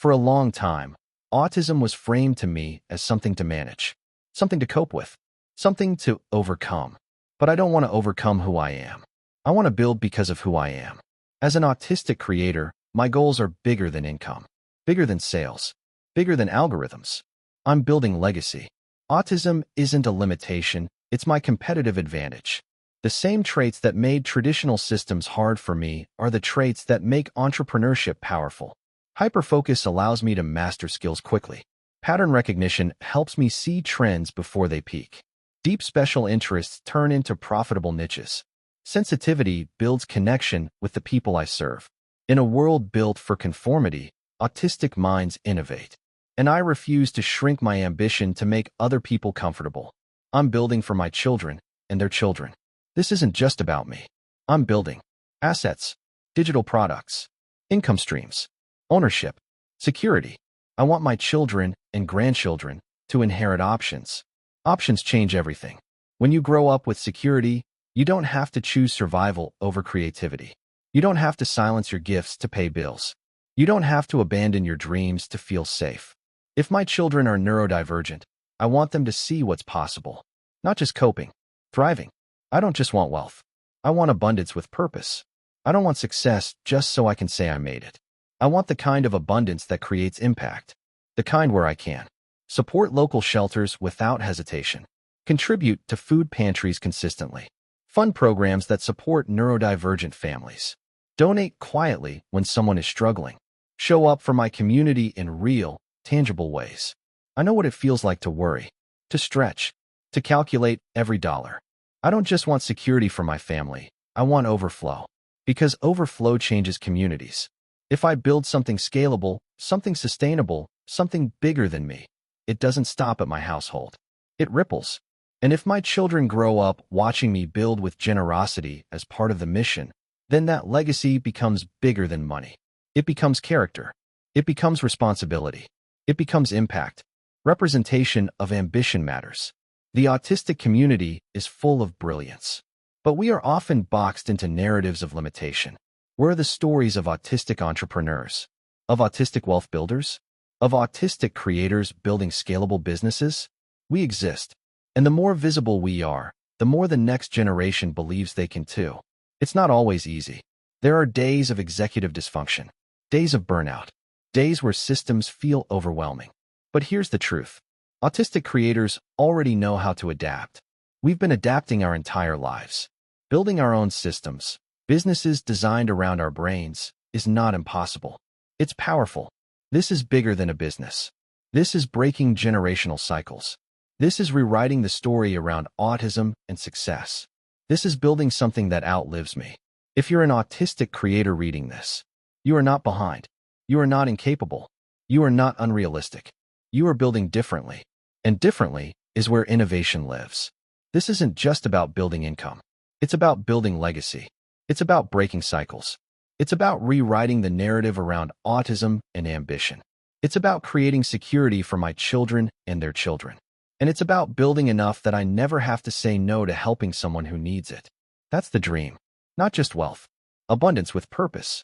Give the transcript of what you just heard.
For a long time, autism was framed to me as something to manage, something to cope with, something to overcome. But I don't want to overcome who I am. I want to build because of who I am. As an autistic creator, my goals are bigger than income, bigger than sales, bigger than algorithms. I'm building legacy. Autism isn't a limitation, it's my competitive advantage. The same traits that made traditional systems hard for me are the traits that make entrepreneurship powerful. Hyperfocus allows me to master skills quickly. Pattern recognition helps me see trends before they peak. Deep special interests turn into profitable niches. Sensitivity builds connection with the people I serve. In a world built for conformity, autistic minds innovate. And I refuse to shrink my ambition to make other people comfortable. I'm building for my children and their children. This isn't just about me. I'm building assets, digital products, income streams, ownership, security. I want my children and grandchildren to inherit options. Options change everything. When you grow up with security, you don't have to choose survival over creativity. You don't have to silence your gifts to pay bills. You don't have to abandon your dreams to feel safe. If my children are neurodivergent, I want them to see what's possible, not just coping, thriving. I don't just want wealth. I want abundance with purpose. I don't want success just so I can say I made it. I want the kind of abundance that creates impact, the kind where I can support local shelters without hesitation, contribute to food pantries consistently, fund programs that support neurodivergent families, donate quietly when someone is struggling, show up for my community in real, tangible ways. I know what it feels like to worry, to stretch, to calculate every dollar. I don't just want security for my family, I want overflow. Because overflow changes communities. If I build something scalable, something sustainable, something bigger than me, it doesn't stop at my household. It ripples. And if my children grow up watching me build with generosity as part of the mission, then that legacy becomes bigger than money. It becomes character. It becomes responsibility. It becomes impact. Representation of ambition matters. The autistic community is full of brilliance. But we are often boxed into narratives of limitation. Where are the stories of autistic entrepreneurs, of autistic wealth builders, of autistic creators building scalable businesses? We exist. And the more visible we are, the more the next generation believes they can too. It's not always easy. There are days of executive dysfunction, days of burnout, days where systems feel overwhelming. But here's the truth. Autistic creators already know how to adapt. We've been adapting our entire lives. Building our own systems, businesses designed around our brains, is not impossible. It's powerful. This is bigger than a business. This is breaking generational cycles. This is rewriting the story around autism and success. This is building something that outlives me. If you're an autistic creator reading this, you are not behind. You are not incapable. You are not unrealistic. You are building differently. And differently is where innovation lives. This isn't just about building income. It's about building legacy. It's about breaking cycles. It's about rewriting the narrative around autism and ambition. It's about creating security for my children and their children. And it's about building enough that I never have to say no to helping someone who needs it. That's the dream. Not just wealth. Abundance with purpose.